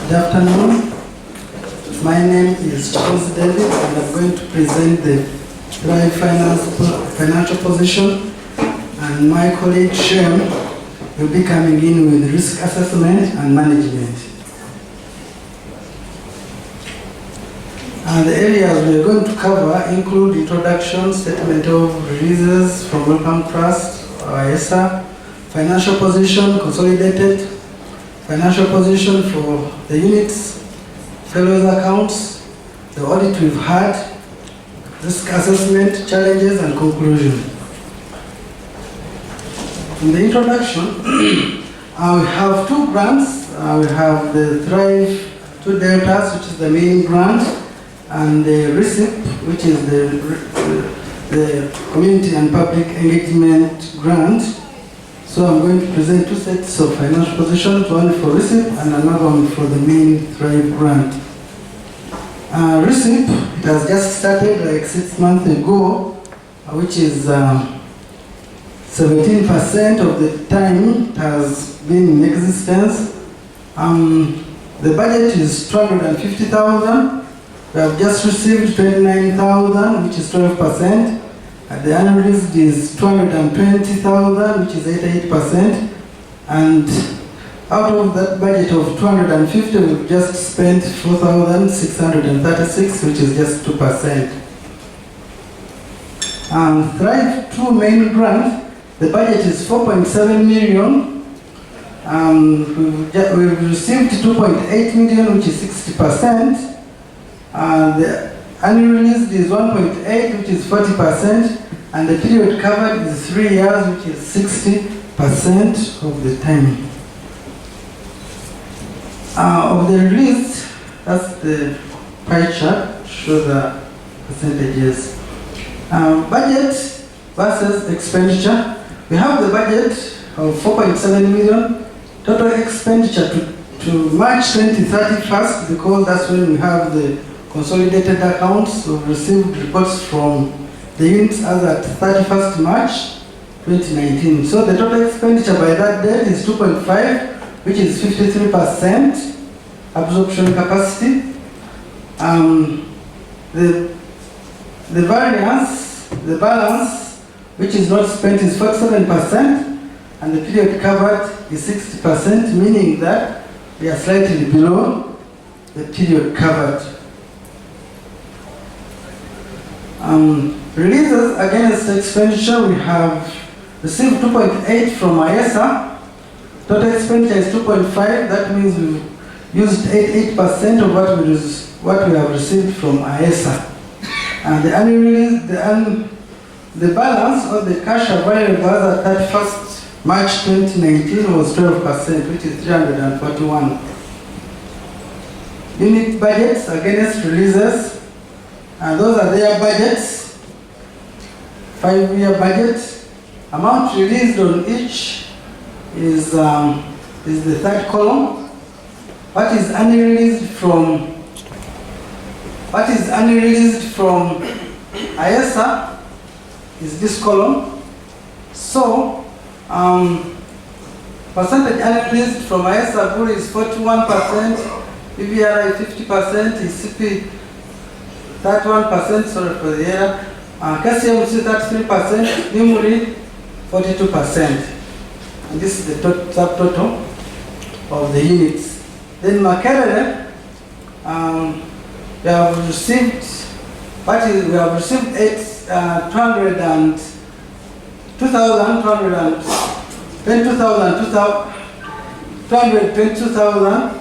Good afternoon. My name is Kitunzi David, and I'm going to present the Thrive financial position, and my colleague Shem will be coming in with risk assessment and management. And the areas we are going to cover include introduction, statement of releases from Welcome Trust, ESA, financial position, consolidated, financial position for the units, fellows accounts, the audit we've had, risk assessment, challenges, and conclusion. In the introduction, we have two grants. We have the Thrive 2 Deltas, which is the main grant, and the RECIP, which is the Community and Public Engagement Grant. So I'm going to present two sets of financial positions, one for RECIP and another one for the main Thrive grant. RECIP, it has just started like 6 months ago, which is 17% of the time it has been in existence. The budget is 250,000. We have just received 29,000, which is 12%. The annual release is 220,000, which is 88%. And out of that budget of 250, we've just spent 4,636, which is just 2%. Thrive 2 main grant, the budget is 4.7 million. We've received 2.8 million, which is 60%. The annual release is 1.8, which is 40%, and the period covered is 3 years, which is 60% of the time. Of the release, that's the pie chart, show the percentages. Budget versus expenditure. We have the budget of 4.7 million, total expenditure to March 2031, because that's when we have the consolidated accounts. We've received reports from the units as at 31st March 2019. So the total expenditure by that date is 2.5, which is 53% absorption capacity. The variance, the balance, which is not spent, is 47%, and the period covered is 60%, meaning that we are slightly below the period covered. Releases against expenditure, we have received 2.8 from ESA. Total expenditure is 2.5. That means we've used 88% of what we have received from ESA. And the annual release, the balance of the cash available as at 31st March 2019 was 12%, which is 341. Unit budgets against releases. And those are their budgets, 5-year budget. Amount released on each is the third column. What is unreleased from ESA is this column. So, percentage unreleased from ESA pool is 41%, PVRI 50%, ECP 31%, sorry for the error. KCMC 33%, Nimuri 42%. And this is the subtotal of the units. Then Makerere, we have received 222,000.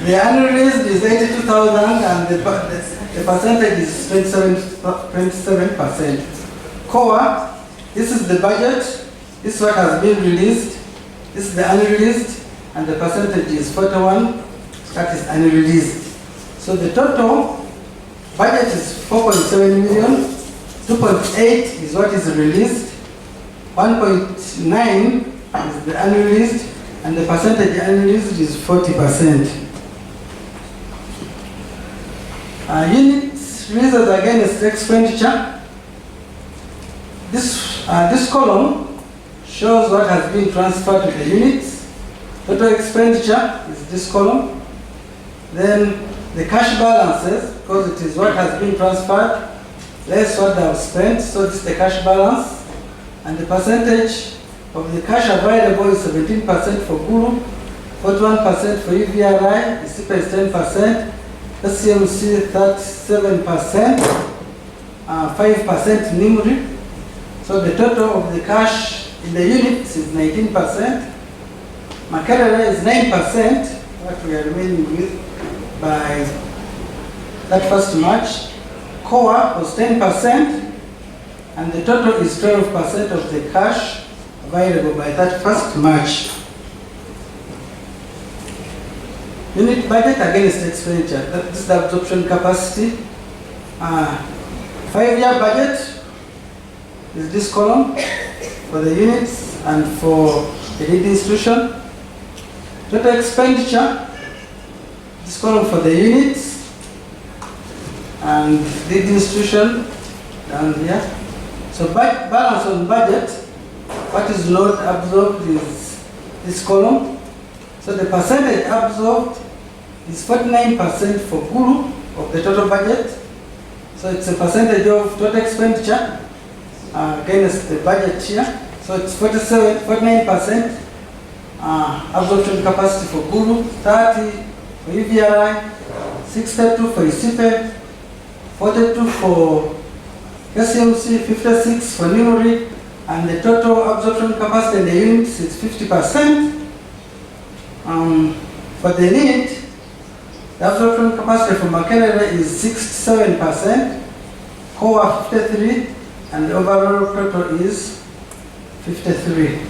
The annual release is 82,000, and the percentage is 27%. COA, this is the budget. This is what has been released. This is the unreleased, and the percentage is 41. That is unreleased. So the total budget is 4.7 million. 2.8 is what is released. 1.9 is the unreleased, and the percentage unreleased is 40%. Units releases against expenditure. This column shows what has been transferred to the units. Total expenditure is this column. Then the cash balances, because it is what has been transferred, less what they have spent, so this is the cash balance. And the percentage of the cash available is 17% for Guru, 41% for EVRI, ISIPA is 10%, SCMC 37%, 5% NIMRI. So the total of the cash in the units is 19%. Makerere is 9%, what we are remaining with by that 1st March. COA was 10%, and the total is 12% of the cash available by that 1st March. Unit budget against expenditure, that is the absorption capacity. 5-year budget is this column for the units and for the lead institution. Total expenditure, this column for the units and lead institution down here. So balance on budget, what is not absorbed is this column. So the percentage absorbed is 49% for Guru of the total budget. So it's a percentage of total expenditure against the budget here. So it's 49% absorption capacity for Guru, 30 for EVRI, 62 for ISIPE, 42 for SCMC, 56 for NIMRI, and the total absorption capacity in the units is 50%. For the need, the absorption capacity for Makerere is 67%, COA 53%, and the overall total is 53%.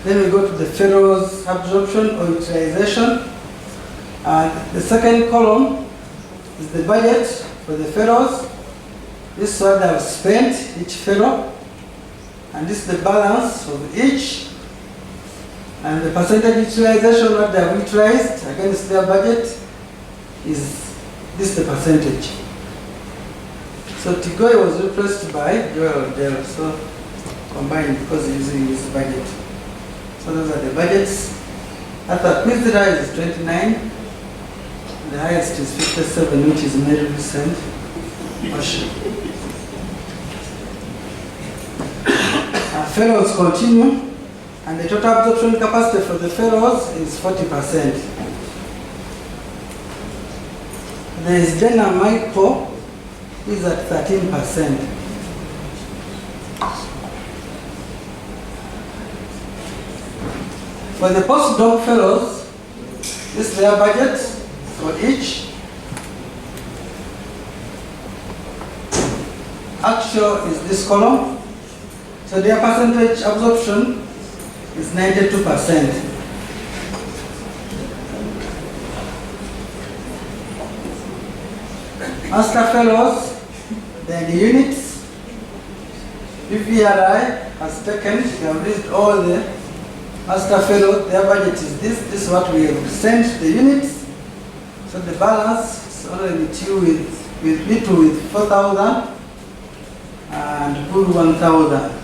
Then we go to the Pharaoh's absorption or utilization. The second column is the budget for the Pharaohs. This is what they have spent, each Pharaoh. And this is the balance of each. And the percentage utilization what they have utilized against their budget is this the percentage. So Tigoi was replaced by Joel Odell, so combined because he's using his budget. So those are the budgets. After Kwizira is 29, the highest is 57, which is very recent. Fellows continue, and the total absorption capacity for the fellows is 40%. There is Jenna Michael, who is at 13%. For the postdoc fellows, this is their budget for each. Actual is this column. So their percentage absorption is 92%. Master fellows, then the units, PVRI has taken, we have list all the master fellows, their budget is this. This is what we have sent the units. So the balance is only with little with 4,000 and good 1,000.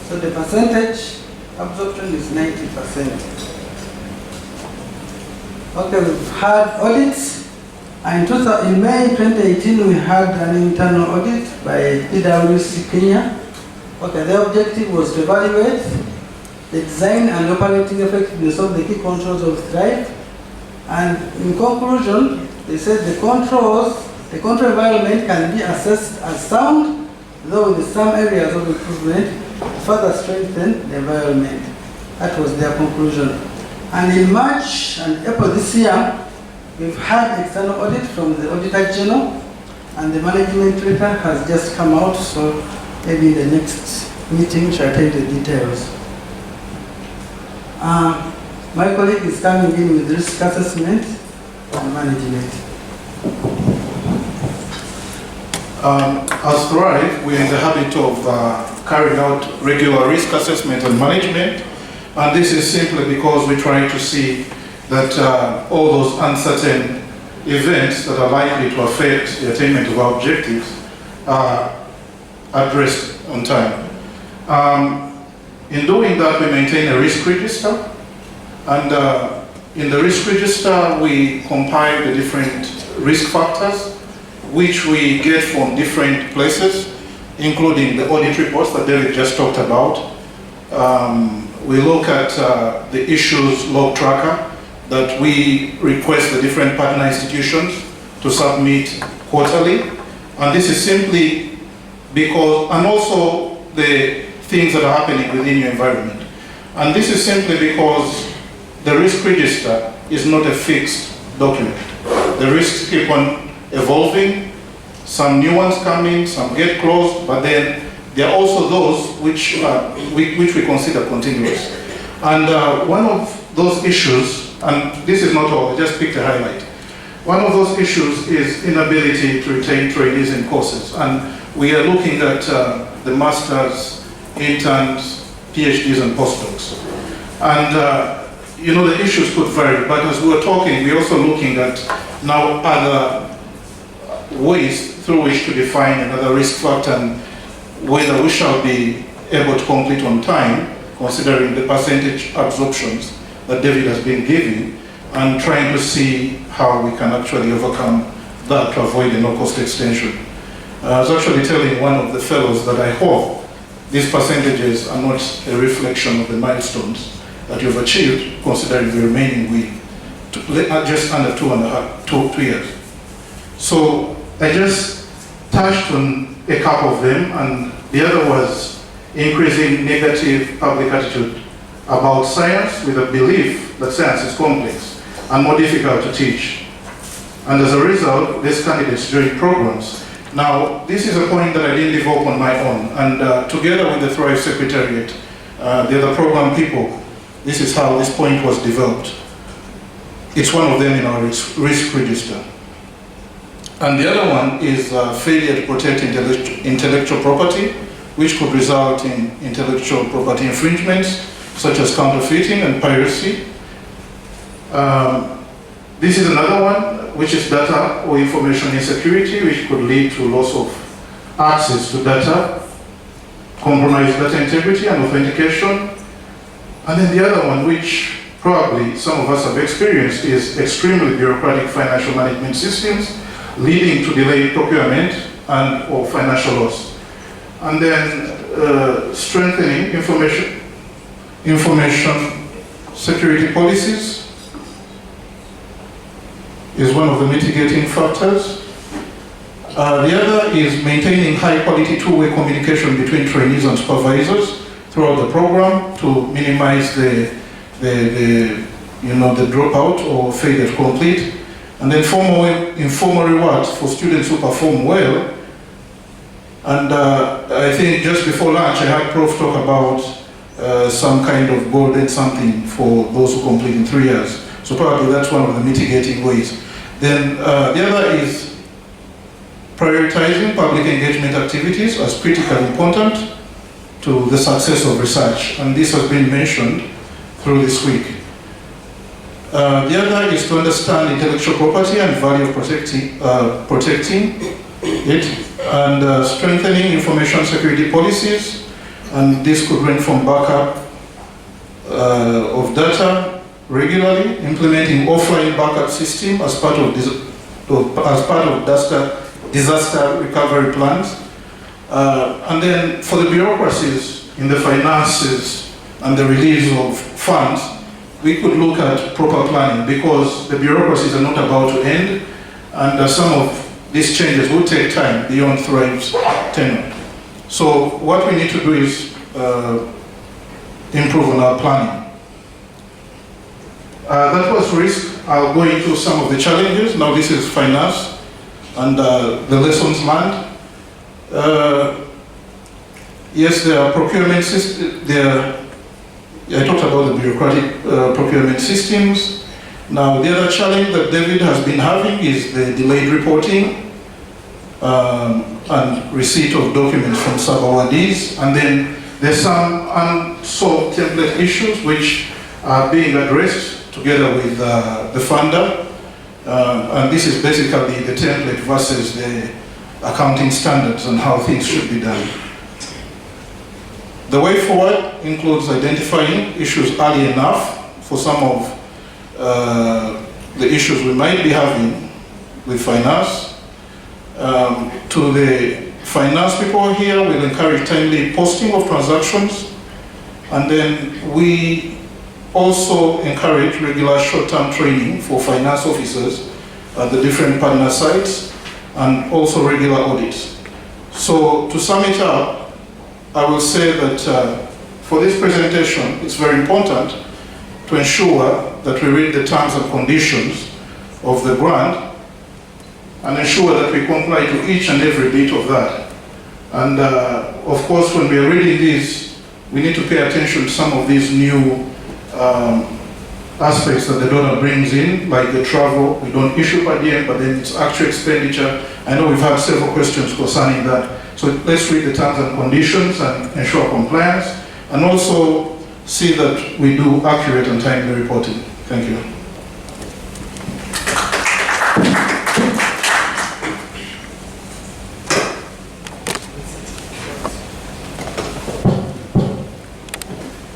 So the percentage absorption is 90%. Okay, we've had audits. In May 2018, we had an internal audit by PwC Kenya. Okay, the objective was to evaluate the design and operating effectiveness of the key controls of Thrive. And in conclusion, they said the control environment can be assessed as sound, though with some areas of improvement to further strengthen the environment. That was their conclusion. And in March and April this year, we've had external audit from the Auditor General, and the management letter has just come out, so maybe in the next meeting shall tell the details. My colleague is coming in with risk assessment and management. As Thrive, we're in the habit of carrying out regular risk assessment and management, and this is simply because we're trying to see that all those uncertain events that are likely to affect the attainment of our objectives are addressed on time. In doing that, we maintain a risk register, and in the risk register, we compile the different risk factors, which we get from different places, including the audit reports that David just talked about. We look at the issues log tracker that we request the different partner institutions to submit quarterly. And this is simply because, and also the things that are happening within your environment. And this is simply because the risk register is not a fixed document. The risks keep on evolving. Some new ones come in, some get closed, but then there are also those which we consider continuous. And one of those issues, and this is not all, I just picked a highlight. One of those issues is inability to retain trainees in courses. And we are looking at the masters, interns, PhDs, and postdocs. And you know, the issues could vary, but as we were talking, we're also looking at now other ways through which to define another risk factor and whether we shall be able to complete on time, considering the percentage absorptions that David has been giving, and trying to see how we can actually overcome that to avoid a no-cost extension. I was actually telling one of the fellows that I hope these percentages are not a reflection of the milestones that you've achieved, considering the remaining week, just under 2 years. So I just touched on a couple of them, and the other was increasing negative public attitude about science with a belief that science is complex and more difficult to teach. And as a result, these candidates join programs. Now, this is a point that I didn't develop on my own, and together with the Thrive Secretariat, the other program people, this is how this point was developed. It's one of them in our risk register. And the other one is failure to protect intellectual property, which could result in intellectual property infringements, such as counterfeiting and piracy. This is another one, which is data or information insecurity, which could lead to loss of access to data, compromised data integrity and authentication. And then the other one, which probably some of us have experienced, is extremely bureaucratic financial management systems, leading to delayed procurement and or financial loss. And then strengthening information security policies is one of the mitigating factors. The other is maintaining high quality two-way communication between trainees and supervisors throughout the program to minimize the dropout or failure to complete. And then informal rewards for students who perform well. And I think just before lunch I had Prof talk about some kind of golden something for those who complete in 3 years. So probably that's one of the mitigating ways. Then the other is prioritizing public engagement activities as critically important to the success of research. And this has been mentioned through this week. The other is to understand intellectual property and value of protecting it, and strengthening information security policies. And this could range from backup of data regularly, implementing offline backup system as part of disaster recovery plans. And then for the bureaucracies in the finances and the release of funds, we could look at proper planning, because the bureaucracies are not about to end, and some of these changes will take time beyond Thrive's tenure. So what we need to do is improve on our planning. That was risk. I'll go into some of the challenges. Now this is finance and the lessons learned. Yes, there are procurement systems. I talked about the bureaucratic procurement systems. Now, the other challenge that David has been having is the delayed reporting and receipt of documents from sub-awardees. And then there's some unsolved template issues which are being addressed together with the funder. And this is basically the template versus the accounting standards and how things should be done. The way forward includes identifying issues early enough for some of the issues we might be having with finance. To the finance people here, we'll encourage timely posting of transactions, and then we also encourage regular short-term training for finance officers at the different partner sites, and also regular audits. So to sum it up, I will say that for this presentation, it's very important to ensure that we read the terms and conditions of the grant and ensure that we comply to each and every bit of that. And of course, when we are reading this, we need to pay attention to some of these new aspects that the donor brings in, like the travel. We don't issue per diem, but then it's actual expenditure. I know we've had several questions concerning that. So let's read the terms and conditions and ensure compliance, and also see that we do accurate and timely reporting. Thank you.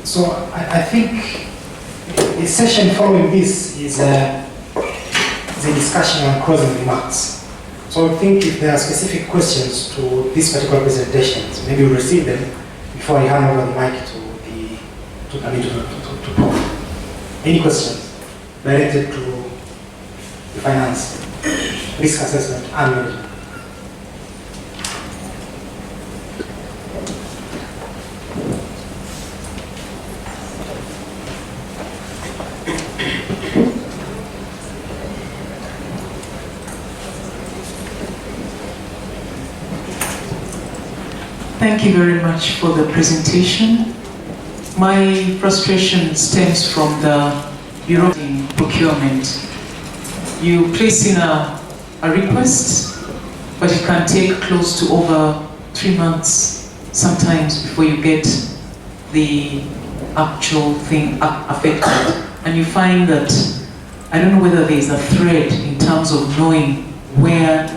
So I think the session following this is the discussion on closing remarks. So I think if there are specific questions to this particular presentation, maybe we'll receive them before I hand over the mic to Paul. Any questions related to the finance, risk assessment, and management? Thank you very much for the presentation. My frustration stems from the European procurement. You place in a request, but it can take close to over 3 months sometimes before you get the actual thing affected. And you find that, I don't know whether there's a thread in terms of knowing where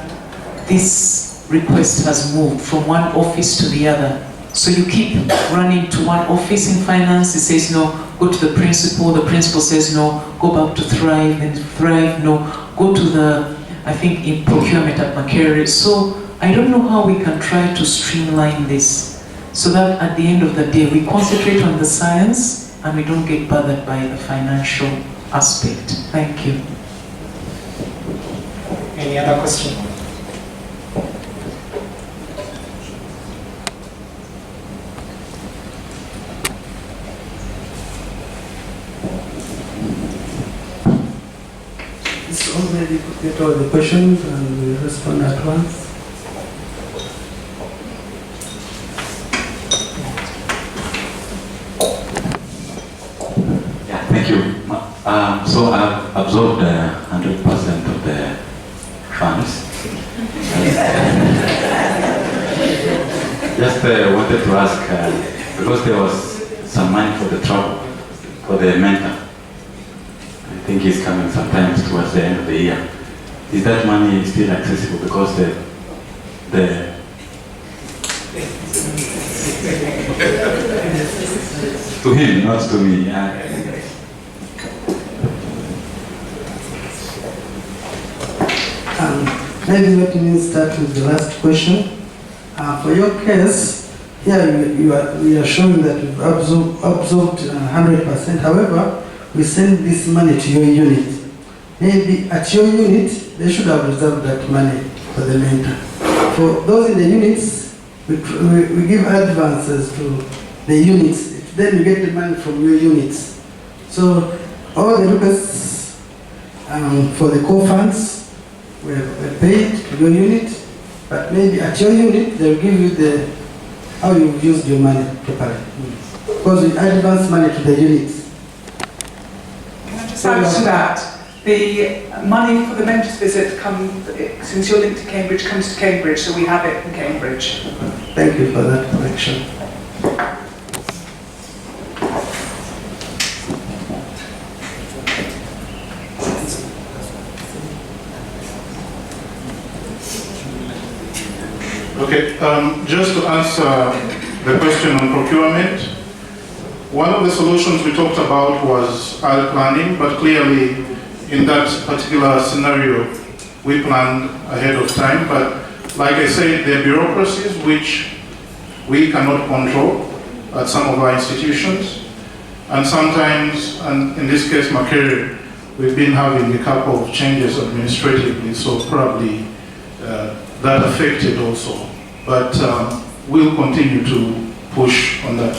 this request has moved from one office to the other. So you keep running to one office in finance, it says no, go to the principal says no, go back to Thrive, and Thrive, no, go to the, I think in procurement at Makere. So I don't know how we can try to streamline this so that at the end of the day we concentrate on the science and we don't get bothered by the financial aspect. Thank you. Any other question? Already get all the questions and we respond at once. Yeah, thank you. So I've absorbed 100% of the funds. Just wanted to ask, because there was some money for the travel, for the mentor. I think he's coming sometimes towards the end of the year. Is that money still accessible? Because to him, not to me. Maybe let me start with the last question. For your case, yeah, we are showing that we've absorbed 100%. However, we send this money to your unit. Maybe at your unit, they should have reserved that money for the mentor. For those in the units, we give advances to the units. Then you get the money from your units. So all the requests for the core funds were paid to your unit, but maybe at your unit, they'll give you how you've used your money properly. Because we advance money to the units. Just add to that, the money for the mentor's visit, since you're linked to Cambridge, comes to Cambridge, so we have it in Cambridge. Thank you for that correction. Okay, just to answer the question on procurement. One of the solutions we talked about was aisle planning, but clearly in that particular scenario, we planned ahead of time. But like I said, there are bureaucracies which we cannot control at some of our institutions. And sometimes, and in this case, Makerere, we've been having a couple of changes administratively, so probably that affected also. But we'll continue to push on that.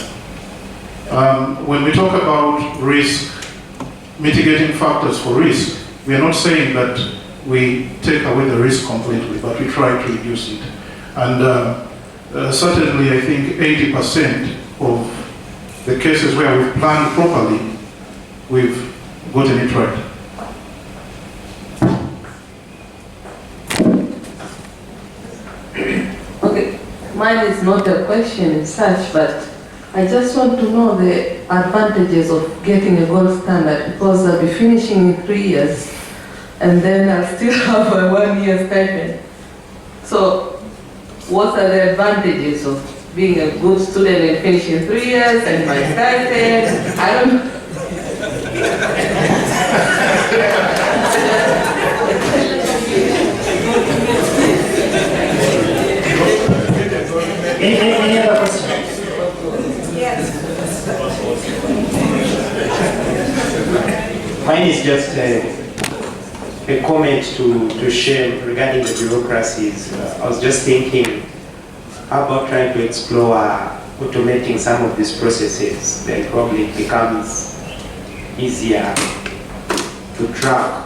When we talk about risk, mitigating factors for risk, we are not saying that we take away the risk completely, but we try to reduce it. And certainly, I think 80% of the cases where we've planned properly, we've gotten it right. Okay, mine is not a question as such, but I just want to know the advantages of getting a gold standard, because I'll be finishing in 3 years and then I'll still have a 1 year stipend. So what are the advantages of being a good student and finishing 3 years and my stipend? I don't know. Any other questions? Mine is just a comment to Shem regarding the bureaucracies. I was just thinking, how about trying to explore automating some of these processes? Then probably it becomes easier to track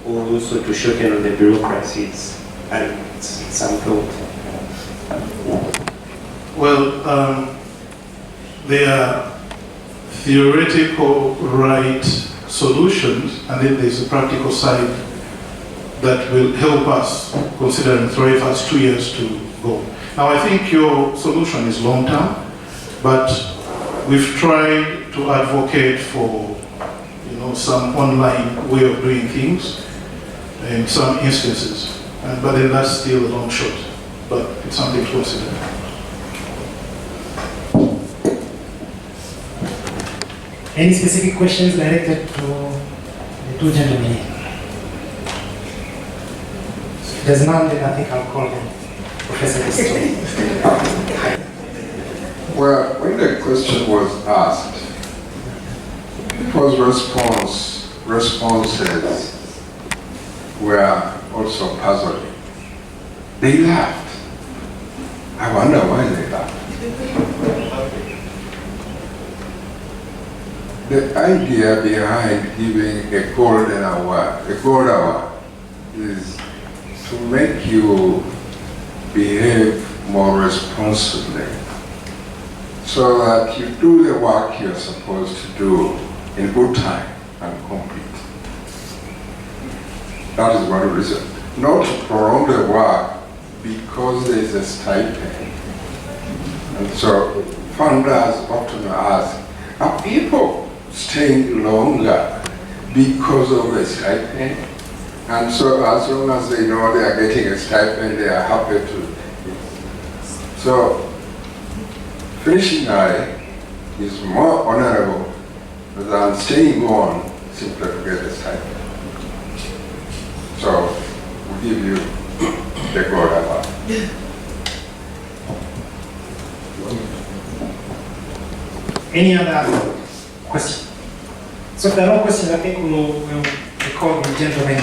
or also to shorten on the bureaucracies. And it's some thought. Well, there are theoretical right solutions, and then there's a practical side that will help us, considering 3 years, 2 years to go. Now, I think your solution is long-term, but we've tried to advocate for, some online way of doing things in some instances, but then that's still a long shot, but it's something to consider. Any specific questions directed to the two gentlemen here? If there's none, then I think I'll call them Professor Listo. Well, when the question was asked, people's responses were also puzzling. They laughed. I wonder why they laughed. The idea behind giving a gold hour is to make you behave more responsibly, so that you do the work you're supposed to do in good time and complete. That is one reason. Not to prolong the work because there is a stipend. And so funders often ask, are people staying longer because of the stipend? And so as long as they know they are getting a stipend, they are happy to. So finishing early is more honorable than staying on simply to get a stipend. So we give you the gold award. Any other question? So if there are no questions, I think we'll call the gentleman.